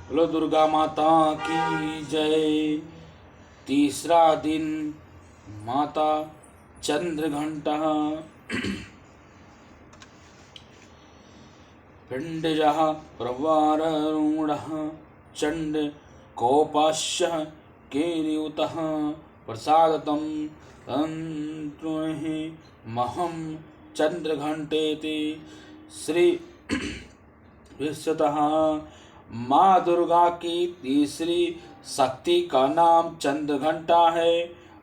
बोलो दुर्गा माता की जय। तीसरा दिन माता चंद्रघंटा पिंडजः प्रवारूढ़ः चंड कौपाश्य केरियुतः प्रसादतं तंतुहि महं चंद्रघंटेति। श्री विशतः माँ दुर्गा की तीसरी शक्ति का नाम चंद्रघंटा है।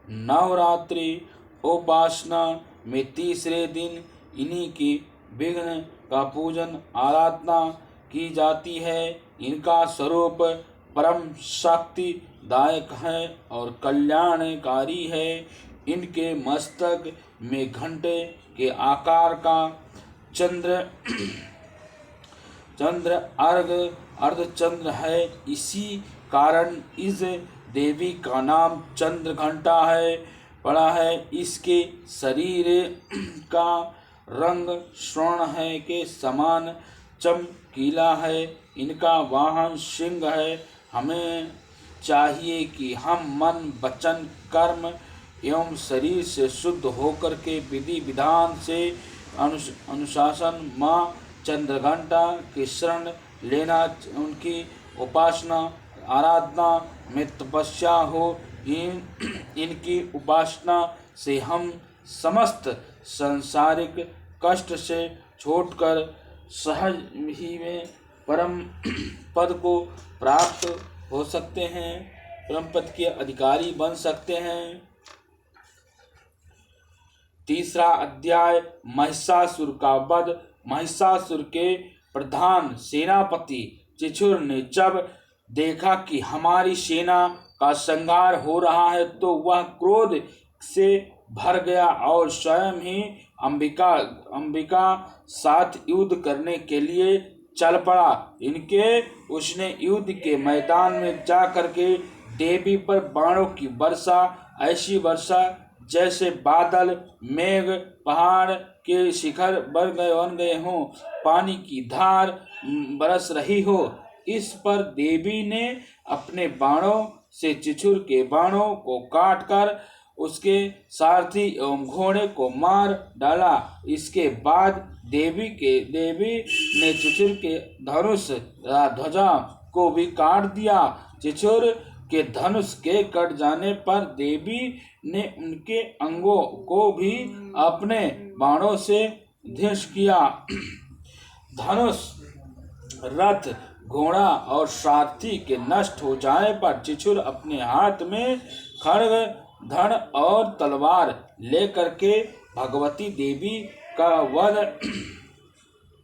नवरात्रि उपासना में तीसरे दिन इन्हीं की विघ्न का पूजन आराधना की जाती है। इनका स्वरूप परम शक्तिदायक है और कल्याणकारी है। इनके मस्तक में घंटे के आकार का चंद्र अर्धचंद्र है। इसी कारण इस देवी का नाम चंद्रघंटा है पड़ा है। इसके शरीर का रंग स्वर्ण है के समान चमकीला है। इनका वाहन सिंह है। हमें चाहिए कि हम मन वचन कर्म एवं शरीर से शुद्ध होकर के विधि विधान से अनुशासन माँ चंद्रघंटा की शरण लेना, उनकी उपासना आराधना में तपस्या हो। इनकी उपासना से हम समस्त सांसारिक कष्ट से छूटकर सहज ही में परम पद को प्राप्त हो सकते हैं, परम पद के अधिकारी बन सकते हैं। तीसरा अध्याय महिषासुर का वध। महिषासुर के प्रधान सेनापति चिछुर ने जब देखा कि हमारी सेना का संहार हो रहा है तो वह क्रोध से भर गया और स्वयं ही अंबिका साथ युद्ध करने के लिए चल पड़ा। उसने युद्ध के मैदान में जाकर के देवी पर बाणों की वर्षा, ऐसी वर्षा जैसे बादल मेघ पहाड़ के शिखर बन गए हों, पानी की धार बरस रही हो। इस पर देवी ने अपने बाणों से चिछुर के बाणों को काटकर उसके सारथी एवं घोड़े को मार डाला। इसके बाद देवी ने चिछुर के धनुष ध्वजा को भी काट दिया। चिछुर के धनुष के कट जाने पर देवी ने उनके अंगों को भी अपने बाणों से ध्वस्त किया। धनुष, रथ, घोड़ा और सारथी के नष्ट हो जाने पर चिछुर अपने हाथ में खड्ग, धड़ और तलवार लेकर के भगवती देवी का वध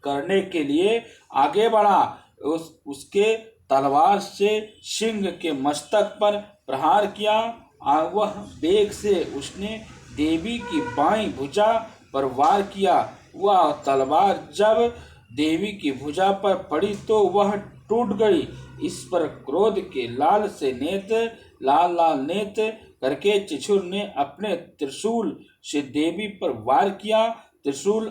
करने के लिए आगे बढ़ा। उसके तलवार से सिंह के मस्तक पर प्रहार किया। वह वेग से उसने देवी की बाईं भुजा पर वार किया। वह तलवार जब देवी की भुजा पर पड़ी तो वह टूट गई। इस पर क्रोध के लाल नेत्र करके चिछुर ने अपने त्रिशूल से देवी पर वार किया। त्रिशूल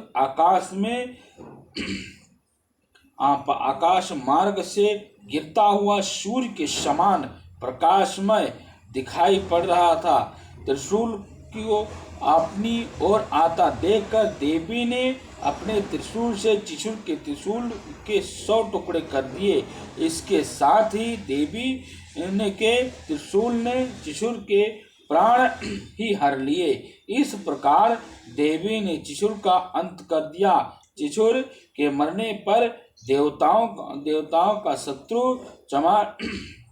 आकाश मार्ग से गिरता हुआ सूर्य के समान प्रकाशमय दिखाई पड़ रहा था। त्रिशूल को अपनी ओर आता देखकर देवी ने अपने त्रिशूल से चिछुर के त्रिशूल के 100 टुकड़े कर दिए। इसके साथ ही देवी के त्रिशूल ने चिछुर के प्राण ही हर लिए। इस प्रकार देवी ने चिछुर का अंत कर दिया। चिछुर के मरने पर देवताओं का शत्रु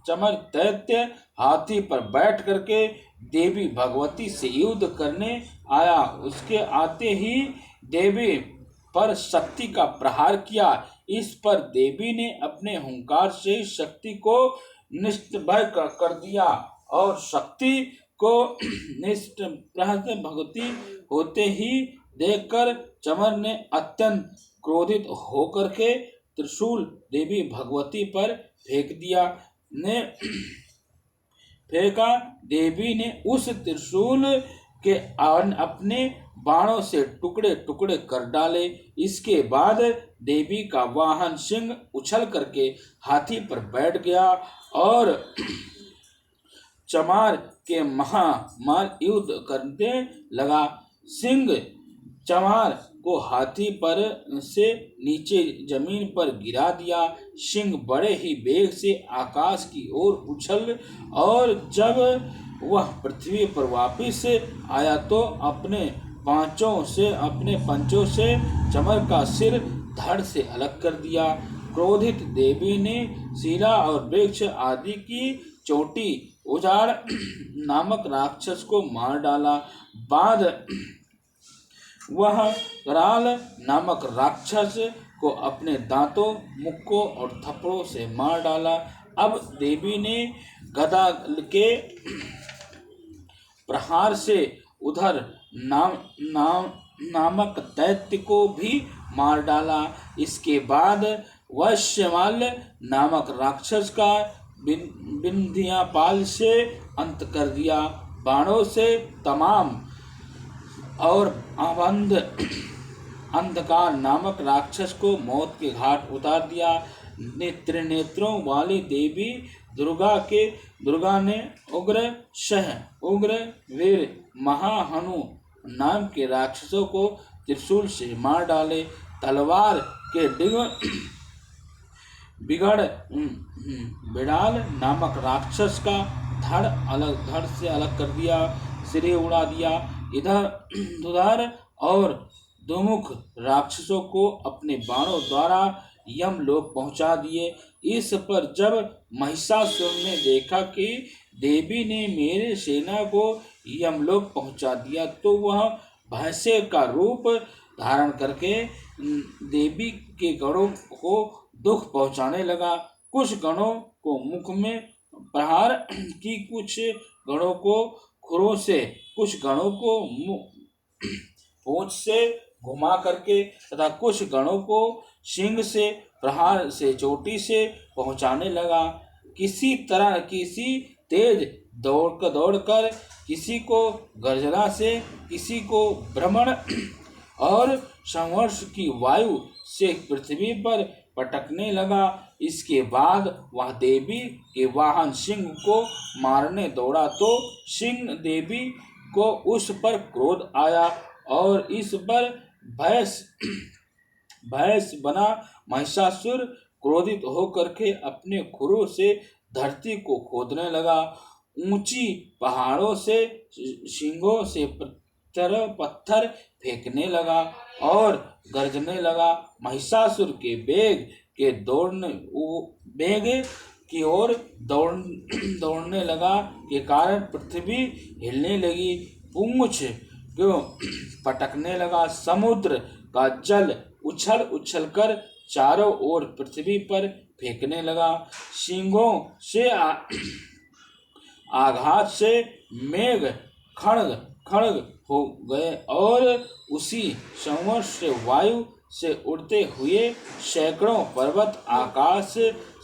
चमर दैत्य हाथी पर बैठ करके देवी भगवती से युद्ध करने आया। उसके आते ही देवी पर शक्ति का प्रहार किया। इस पर देवी ने अपने हुंकार से शक्ति को निष्प्रभ कर दिया और शक्ति को निष्प्रभ भगवती होते ही देखकर चमर ने अत्यंत क्रोधित होकर के त्रिशूल देवी भगवती पर फेंका। देवी ने उस त्रिशूल के अपने बाणों से टुकड़े टुकड़े कर डाले। इसके बाद देवी का वाहन सिंह उछल करके हाथी पर बैठ गया और चमार के महामार युद्ध करने लगा। सिंह चमार को हाथी पर से नीचे जमीन पर गिरा दिया। सिंह बड़े ही वेग से आकाश की ओर उछल और जब वह पृथ्वी पर वापिस आया तो अपने पंचों से चमर का सिर धड़ से अलग कर दिया। क्रोधित देवी ने शिला और वृक्ष आदि की चोटी उजाड़ नामक राक्षस को मार डाला। बाद वह कराल नामक राक्षस को अपने दांतों, मुक्कों और थप्पड़ों से मार डाला। अब देवी ने गदा के प्रहार से उधर नामक दैत्य को भी मार डाला। इसके बाद वैश्यमाल नामक राक्षस का विंध्यापाल से अंत कर दिया। बाणों से तमाम और अंधकार नामक राक्षस को मौत के घाट उतार दिया। त्रिनेत्रों वाली देवी दुर्गा ने उग्र वीर महाहनु नाम के राक्षसों को त्रिशूल से मार डाले। तलवार के बिड़ाल नामक राक्षस का धड़ से अलग कर दिया, सिरे उड़ा दिया। इधर उधर और दुमुख राक्षसों को अपने बाणों द्वारा यमलोक पहुंचा दिए। इस पर जब महिषासुर ने देखा कि देवी ने मेरे सेना को यमलोक पहुंचा दिया तो वह भैंसे का रूप धारण करके देवी के गणों को दुख पहुंचाने लगा। कुछ गणों को मुख में प्रहार की, कुछ गणों को खुरों से, कुछ गणों को पूंछ से घुमा करके तथा कुछ गणों को सिंह से प्रहार से चोटी से पहुंचाने लगा। किसी तरह किसी तेज दौड़कर किसी को गर्जना से, किसी को भ्रमण और संवर्ष की वायु से पृथ्वी पर पटकने लगा। इसके बाद वह देवी के वाहन सिंह को मारने दौड़ा तो सिंह देवी को उस पर क्रोध आया और इस पर भैंस बना महिषासुर क्रोधित होकर के अपने खुरों से धरती को खोदने लगा। ऊंची पहाड़ों से सिंगों से पत्थर फेंकने लगा और गरजने लगा। महिषासुर के वेग की ओर दौड़ने लगा के कारण पृथ्वी हिलने लगी, पूंछ को पटकने लगा। समुद्र का जल उछल उछल कर चारों ओर पृथ्वी पर फेंकने लगा। सिंगों से आघात से मेघ खड़ग हो गए और उसी संवर्ष से वायु से उड़ते हुए सैकड़ों पर्वत आकाश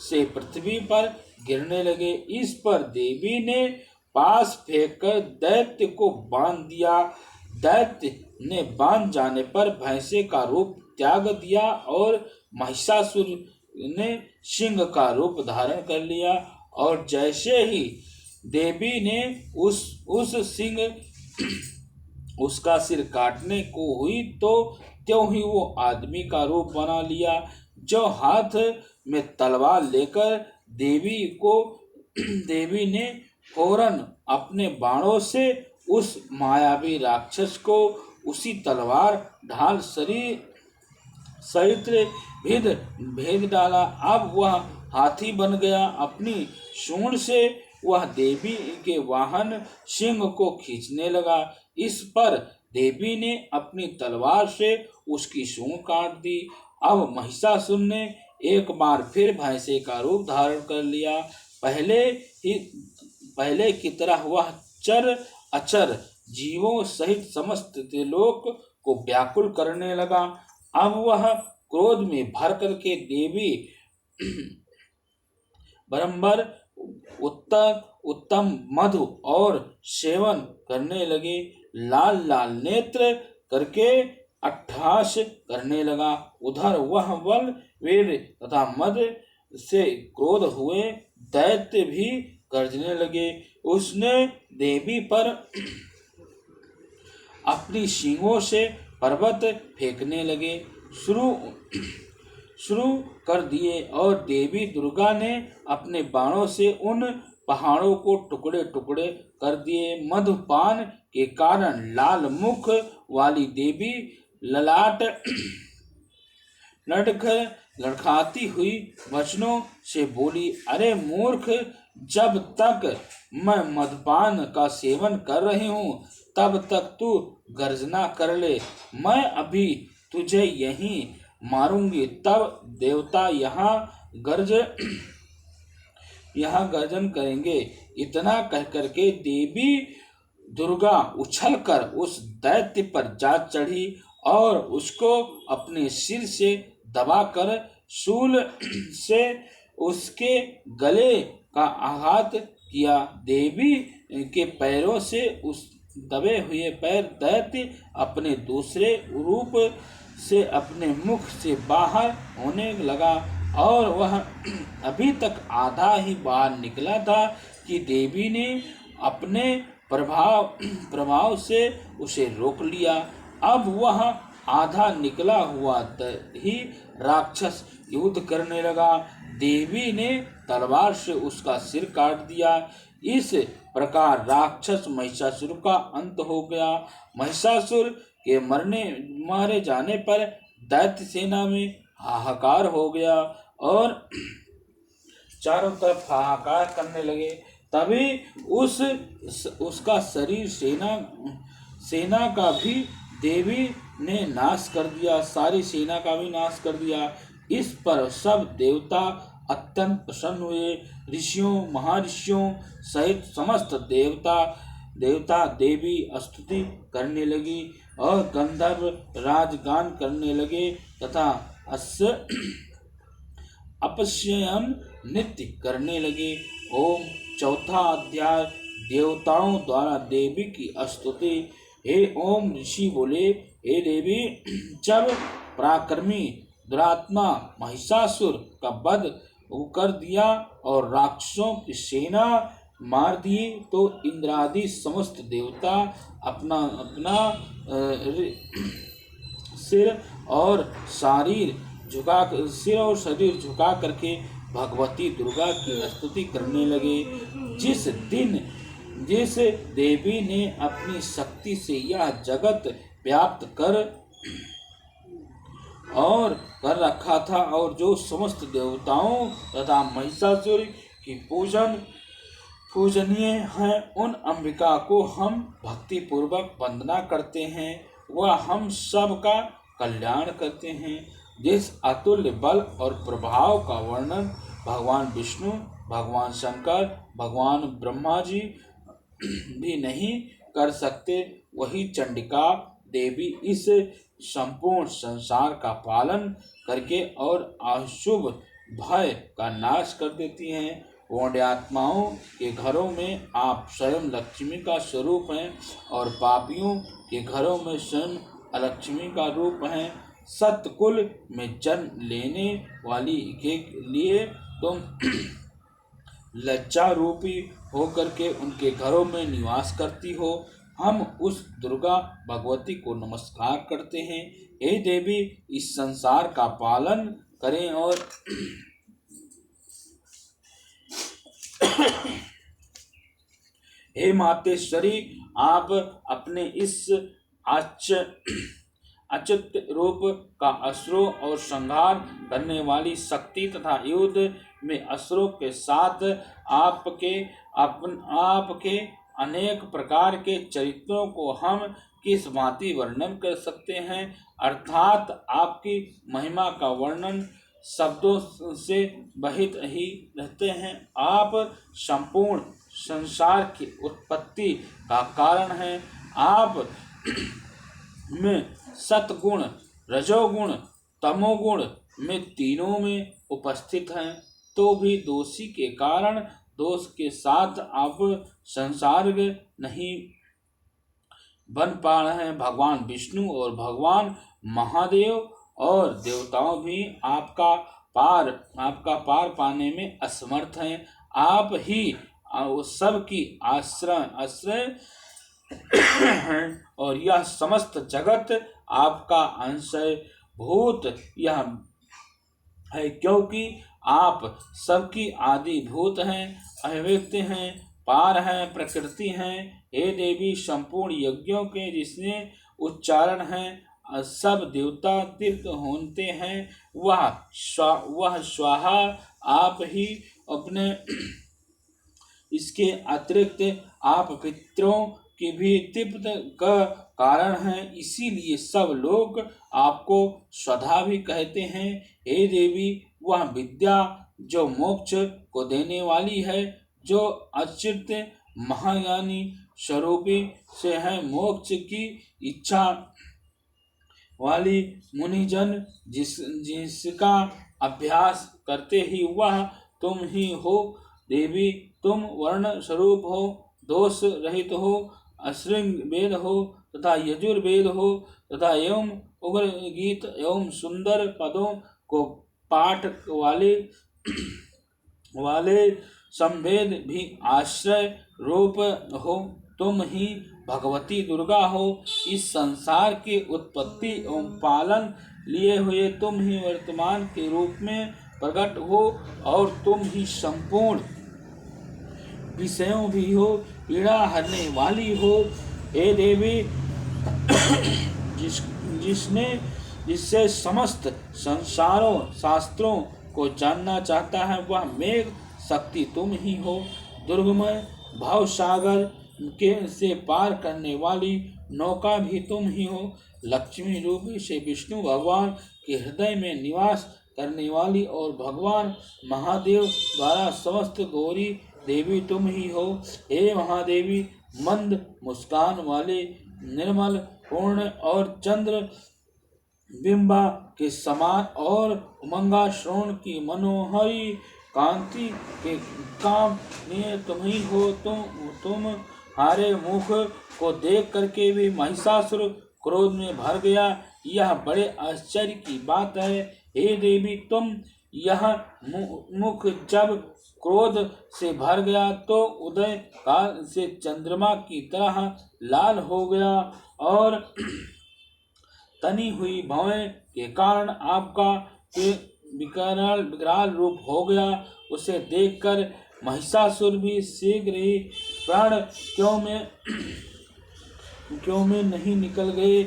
से पृथ्वी पर गिरने लगे। इस पर देवी ने पास फेंककर दैत्य को बांध दिया। दैत्य ने बांध जाने पर भैंसे का रूप त्याग दिया और महिषासुर ने सिंह का रूप धारण कर लिया। और जैसे ही देवी ने उस सिंह उसका सिर काटने को हुई तो त्यों ही वो आदमी का रूप बना लिया, जो हाथ में तलवार लेकर देवी ने फौरन अपने बाणों से उस मायावी राक्षस को उसी तलवार ढाल शरीर सहित भेद डाला। अब वह हाथी बन गया। अपनी सूंड से वह देवी के वाहन सिंह को खींचने लगा। इस पर देवी ने अपनी तलवार से उसकी सूंड काट दी। अब महिषासुर ने एक बार फिर भैंसे का रूप धारण कर लिया। पहले की तरह वह चर अचर जीवों सहित समस्त त्रिलोक को व्याकुल करने लगा। अब वह क्रोध में भर करके देवी बारंबार उत्तम मधु और सेवन करने लगे। लाल लाल नेत्र करके अट्टहास करने लगा। उधर वह बल वेद तथा मद से क्रोध हुए दैत्य भी गर्जने लगे। उसने देवी पर अपनी सींगों से पर्वत फेंकने लगे शुरू कर दिए और देवी दुर्गा ने अपने बाणों से उन पहाड़ों को टुकड़े टुकड़े कर दिए। मधुपान के कारण लाल मुख वाली देवी ललाट लड़खड़ाती हुई वचनों से बोली, अरे मूर्ख, जब तक मैं मदपान का सेवन कर रही हूँ तब तक तू गर्जना कर ले, मैं अभी तुझे यहीं मारूंगी। तब देवता यहाँ गर्जन करेंगे। इतना कह करके देवी दुर्गा उछलकर उस दैत्य पर जा चढ़ी और उसको अपने सिर से दबाकर शूल से उसके गले का आघात किया। देवी के पैरों से उस दबे हुए पैर दैत्य अपने दूसरे रूप से अपने मुख से बाहर होने लगा और वह अभी तक आधा ही बाहर निकला था कि देवी ने अपने प्रभाव से उसे रोक लिया। अब वह आधा निकला हुआ ही राक्षस युद्ध करने लगा। देवी ने तलवार से उसका सिर काट दिया। इस प्रकार राक्षस महिषासुर का अंत हो गया। महिषासुर के मारे जाने पर दैत्य सेना में हाहाकार हो गया और चारों तरफ हाहाकार करने लगे। तभी उसका शरीर सेना का भी देवी ने नाश कर दिया, सारी सेना का भी नाश कर दिया। इस पर सब देवता अत्यंत प्रसन्न हुए। ऋषियों महर्षियों सहित समस्त देवता देवी स्तुति करने लगी और गंधर्व राजगान करने लगे तथा अपस्यन नृत्य करने लगे। ओम। चौथा अध्याय देवताओं द्वारा देवी की स्तुति। हे ओम ऋषि बोले, हे देवी, जब पराक्रमी दुरात्मा महिषासुर का वध कर दिया और राक्षसों की सेना मार दी तो इंद्रादि समस्त देवता अपना अपना सिर और शरीर झुका करके भगवती दुर्गा की स्तुति करने लगे। जिस देवी ने अपनी शक्ति से यह जगत व्याप्त कर रखा था और जो समस्त देवताओं तथा महिषासुर की पूजनीय है, उन अंबिका को हम भक्ति पूर्वक वंदना करते हैं। वह हम सब का कल्याण करते हैं। जिस अतुल्य बल और प्रभाव का वर्णन भगवान विष्णु, भगवान शंकर, भगवान ब्रह्मा जी भी नहीं कर सकते, वही चंडिका देवी इस संपूर्ण संसार का पालन करके और अशुभ भय का नाश कर देती हैं। पुण्यात्माओं के घरों में आप स्वयं लक्ष्मी का स्वरूप हैं और पापियों के घरों में स्वयं अलक्ष्मी का रूप हैं। सतकुल में जन्म लेने वाली के लिए तुम लज्जा रूपी होकर के उनके घरों में निवास करती हो। हम उस दुर्गा भगवती को नमस्कार करते हैं। हे देवी, इस संसार का पालन करें और हे मातेश्वरी, आप अपने इस अच्युत रूप का असुरों और संहार करने वाली शक्ति तथा युद्ध में असुरों के साथ आपके अनेक प्रकार के चरित्रों को हम किस भांति वर्णन कर सकते हैं, अर्थात आपकी महिमा का वर्णन शब्दों से बहित ही रहते हैं। आप संपूर्ण संसार की उत्पत्ति का कारण हैं। आप में सतगुण, रजोगुण, तमोगुण में तीनों में उपस्थित हैं, तो भी दोषी के कारण दोष के साथ आप संसर्ग नहीं बन पा रहे हैं। भगवान विष्णु और भगवान महादेव और देवताओं भी आपका पार पाने में असमर्थ हैं। आप ही सबकी आश्रय हैं और यह समस्त जगत आपका अंशय भूत यह है, क्योंकि आप सबकी आदि भूत हैं, अव्यक्त हैं, पार हैं, प्रकृति हैं। हे देवी, संपूर्ण यज्ञों के जिसने उच्चारण हैं, सब देवता तीर्थ होते हैं, वह स्वाहा आप ही अपने। इसके अतिरिक्त आप पितरों की भी तृप्त का कारण हैं, इसीलिए सब लोग आपको स्वधा भी कहते हैं। हे देवी, वह विद्या जो मोक्ष को देने वाली है, जो अच्युत महायानी स्वरूपी से है, मोक्ष की इच्छा वाली मुनिजन जिसका अभ्यास करते ही वह तुम ही हो। देवी, तुम वर्ण स्वरूप हो, दोष रहित हो, अश्रिंग वेद हो तथा यजुर्वेद हो तथा एवं उग्र गीत एवं सुंदर पदों को पाठ वाले संवेद भी आश्रय रूप हो। तुम ही भगवती दुर्गा हो। इस संसार की उत्पत्ति एवं पालन लिए हुए तुम ही वर्तमान के रूप में प्रकट हो और तुम ही संपूर्ण विषयों भी हो, पीड़ा हरने वाली हो। हे देवी, जिससे समस्त संसारों शास्त्रों को जानना चाहता है, वह मेघ शक्ति तुम ही हो। दुर्गमय भाव सागर के से पार करने वाली नौका भी तुम ही हो। लक्ष्मी रूपी से विष्णु भगवान के हृदय में निवास करने वाली और भगवान महादेव द्वारा समस्त गौरी देवी तुम ही हो। हे महादेवी, मंद मुस्कान वाले, निर्मल, पूर्ण और चंद्र बिंबा के समान और उमंगा श्रोण की मनोहरी कांति के काम में तुम ही हो। तुम्हारे मुख को देख करके भी महिषासुर क्रोध में भर गया। यह बड़े आश्चर्य की बात है। हे देवी, तुम यह मुख जब क्रोध से भर गया तो उदय काल से चंद्रमा की तरह लाल हो गया और तनी हुई भवें के कारण आपका विकराल रूप हो गया। उसे देखकर महिषासुर भी शीघ्र ही प्राण क्यों में नहीं निकल गए।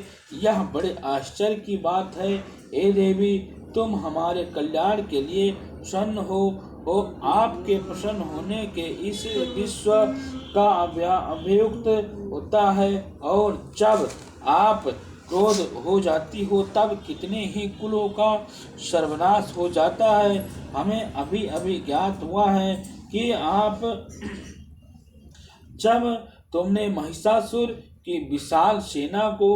यह बड़े आश्चर्य की बात है। हे देवी, तुम हमारे कल्याण के लिए प्रसन्न हो। आपके प्रसन्न होने के इस विश्व का अभियुक्त होता है और जब आप क्रोध हो जाती हो तब कितने ही कुलों का सर्वनाश हो जाता है। हमें अभी अभी ज्ञात हुआ है कि आप जब तुमने महिषासुर की विशाल सेना को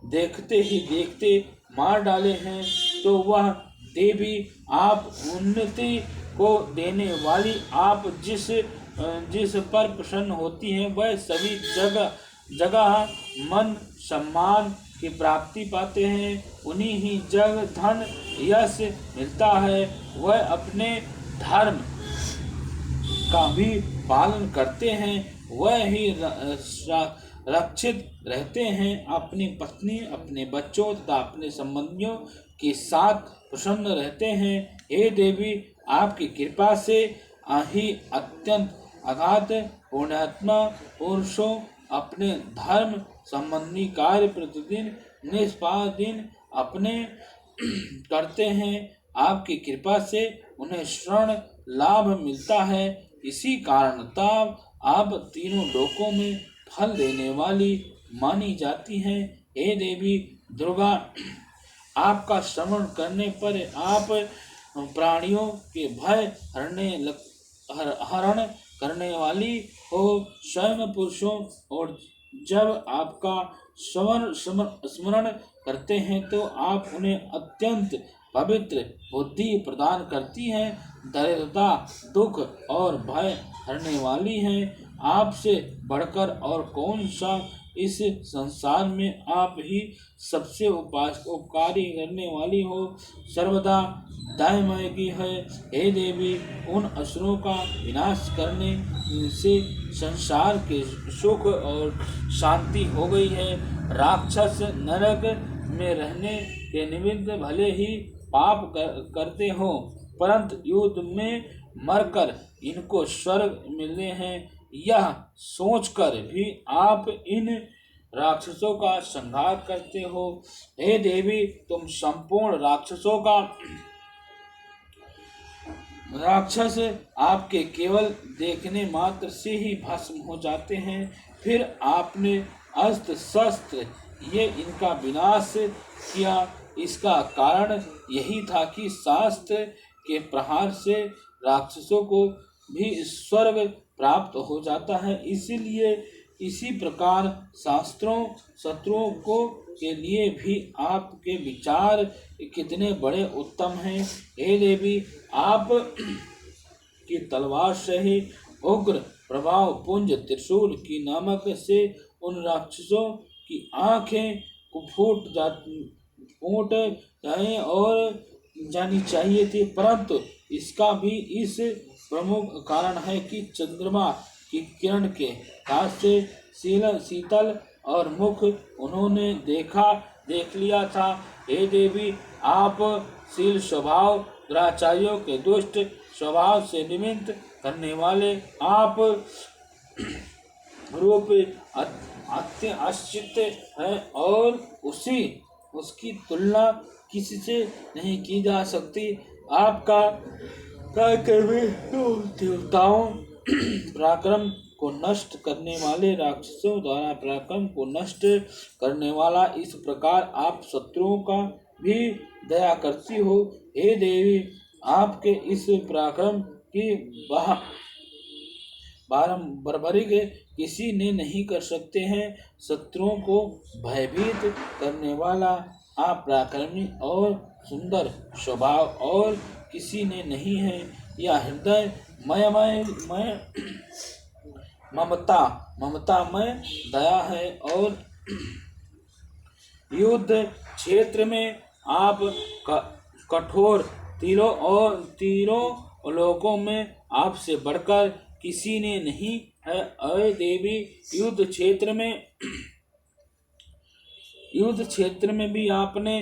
देखते ही देखते मार डाले हैं, तो वह देवी आप उन्नति को देने वाली, आप जिस पर प्रसन्न होती हैं, वह सभी जगह मन सम्मान की प्राप्ति पाते हैं। उन्हीं ही जग धन यश मिलता है। वह अपने धर्म का भी पालन करते हैं, वह ही रक्षित रहते हैं। अपनी पत्नी, अपने बच्चों तथा अपने संबंधियों के साथ प्रसन्न रहते हैं। हे देवी, आपकी कृपा से ही अत्यंत अगाध पुण्यात्मा पुरुषों अपने धर्म संबंधी कार्य प्रतिदिन निष्पादन अपने करते हैं। आपकी कृपा से उन्हें श्रवण लाभ मिलता है। इसी कारणता आप तीनों लोकों में फल देने वाली मानी जाती हैं। हे देवी दुर्गा, आपका श्रवण करने पर आप प्राणियों के भय हरण करने वाली हो। स्वयं पुरुषों और जब आपका स्मरण करते हैं तो आप उन्हें अत्यंत पवित्र बुद्धि प्रदान करती हैं। दरिद्रता, दुख और भय हरने वाली हैं। आपसे बढ़कर और कौन सा इस संसार में आप ही सबसे उपकारी करने वाली हो, सर्वदा दयामय की है। हे देवी, उन असुरों का विनाश करने से संसार के सुख और शांति हो गई है। राक्षस नरक में रहने के निमित्त भले ही पाप करते हो, परंतु युद्ध में मरकर इनको स्वर्ग मिलने हैं, यह सोचकर भी आप इन राक्षसों का संहार करते हो। हे देवी, तुम संपूर्ण राक्षस आपके केवल देखने मात्र से ही भस्म हो जाते हैं। फिर आपने अस्त्र शस्त्र ये इनका विनाश किया। इसका कारण यही था कि शास्त्र के प्रहार से राक्षसों को भी स्वर्ग प्राप्त हो जाता है। इसीलिए इसी प्रकार शास्त्रों शत्रुओं को के लिए भी आपके विचार कितने बड़े उत्तम हैं। हे देवी, आप की तलवार से ही उग्र प्रभाव पुंज त्रिशूल की नमक से उन राक्षसों की आंखें फूट जाए और जानी चाहिए थी, परंतु इसका भी इस प्रमुख कारण है कि चंद्रमा की किरण के हाथ से शीतल और मुख उन्होंने देख लिया था। हे देवी, आप शील स्वभाव दुराचारियों के दुष्ट स्वभाव से निमित्त करने वाले आप रूप अत्याश्चित है और उसकी तुलना किसी से नहीं की जा सकती। आपका देवताओं पराक्रम को नष्ट करने वाले राक्षसों द्वारा पराक्रम को नष्ट करने वाला, इस प्रकार आप शत्रुओं का भी दया करती हो। हे देवी, आपके इस पराक्रम की बर्बरिक किसी ने नहीं कर सकते हैं। शत्रुओं को भयभीत करने वाला आप पराक्रमी और सुंदर स्वभाव और किसी ने नहीं है। यह हृदय मय ममता में दया है और युद्ध क्षेत्र में आप कठोर तीरों लोगों में आपसे बढ़कर किसी ने नहीं है। अय देवी, युद्ध क्षेत्र में भी आपने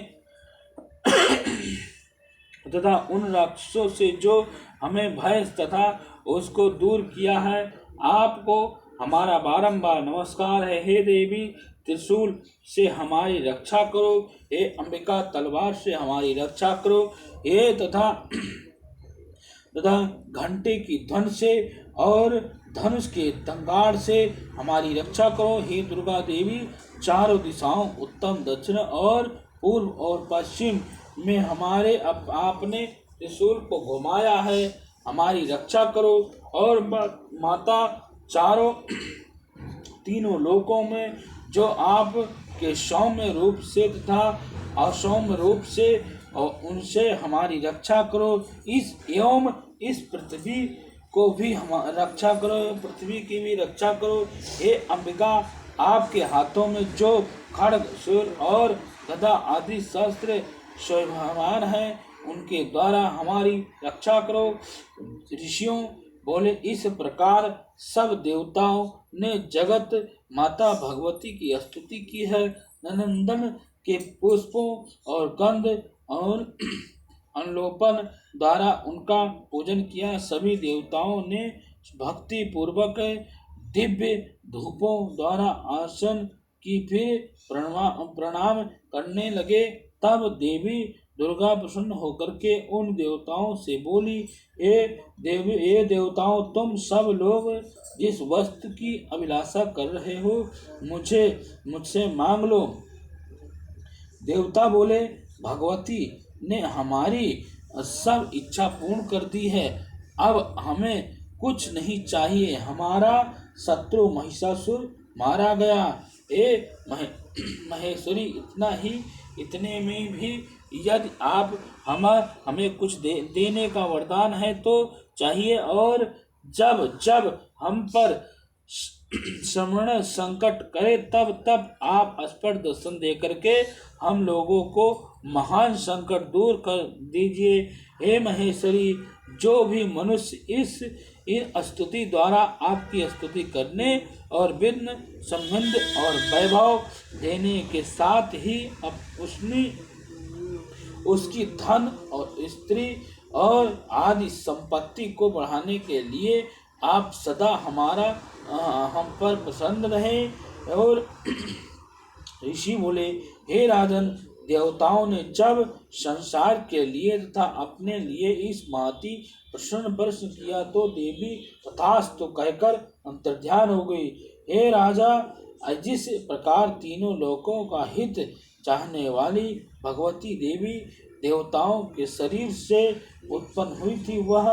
तथा उन राक्षसों से जो हमें भय तथा उसको दूर किया है, आपको हमारा बारंबार नमस्कार है। हे देवी, त्रिशूल से हमारी रक्षा करो। हे अंबिका, तलवार से हमारी रक्षा करो। हे तथा घंटे की ध्वनि से और धनुष के तंगाड़ से हमारी रक्षा करो। हे दुर्गा देवी, चारों दिशाओं उत्तम दक्षिण और पूर्व और पश्चिम में हमारे आपने त्रिशूल को घुमाया है, हमारी रक्षा करो। और माता, तीनों लोकों में जो आप के सौम्य रूप से तथा असौम्य रूप से और उनसे हमारी रक्षा करो। इस पृथ्वी को भी रक्षा करो, पृथ्वी की भी रक्षा करो। हे अंबिका, आपके हाथों में जो खड्ग शूल और गदा आदि शस्त्र शोभायमान है, उनके द्वारा हमारी रक्षा करो। ऋषियों बोले, इस प्रकार सब देवताओं ने जगत माता भगवती की स्तुति की है। नंदन के पुष्पों और गंध और अनलोपन द्वारा उनका पूजन किया। सभी देवताओं ने भक्ति पूर्वक दिव्य धूपों द्वारा आसन की फिर प्रणाम करने लगे। तब देवी दुर्गा प्रसन्न होकर के उन देवताओं से बोली, ए देवताओं, तुम सब लोग जिस वस्तु की अभिलाषा कर रहे हो मुझसे मांग लो। देवता बोले, भगवती ने हमारी सब इच्छा पूर्ण कर दी है, अब हमें कुछ नहीं चाहिए। हमारा शत्रु महिषासुर मारा गया। महेश्वरी, इतने में भी यदि आप हमें कुछ देने का वरदान है तो चाहिए। और जब हम पर श्रवण संकट करे, तब आप स्पष्ट दर्शन दे करके हम लोगों को महान संकट दूर कर दीजिए। हे महेश्वरी, जो भी मनुष्य इन स्तुति द्वारा आपकी स्तुति करने और विघ्न संबंध और वैभव देने के साथ ही उसकी धन और स्त्री और आदि संपत्ति को बढ़ाने के लिए आप सदा हम पर प्रसन्न रहे। और ऋषि बोले, हे राजन, देवताओं ने जब संसार के लिए तथा अपने लिए इस भांति प्रश्न प्रश्न किया तो देवी तथास्तु कहकर अंतर्ध्यान हो गई। हे राजा, जिस प्रकार तीनों लोकों का हित चाहने वाली भगवती देवी देवताओं के शरीर से उत्पन्न हुई थी, वह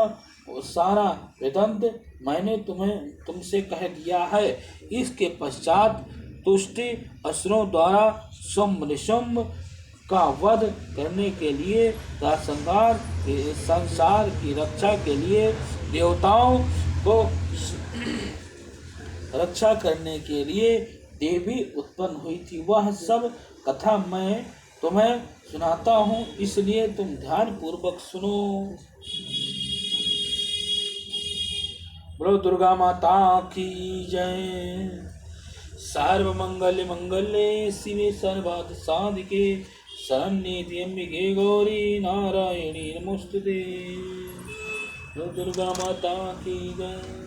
सारा वेदांत मैंने तुमसे कह दिया है। इसके पश्चात तुष्टि असुरों द्वारा शुंभ का वध करने के लिए तथा संसार की रक्षा के लिए देवताओं को रक्षा करने के लिए देवी उत्पन्न हुई थी, वह सब कथा मैं तुम्हें सुनाता हूँ, इसलिए तुम ध्यान पूर्वक सुनो। बोलो दुर्गा माता की जय। सर्व मंगल मंगले शिवे सर्वार्थ साधिके शरण्ये त्र्यंबके गौरी नारायणी नमोस्तुते। बोलो दुर्गा माता की जय।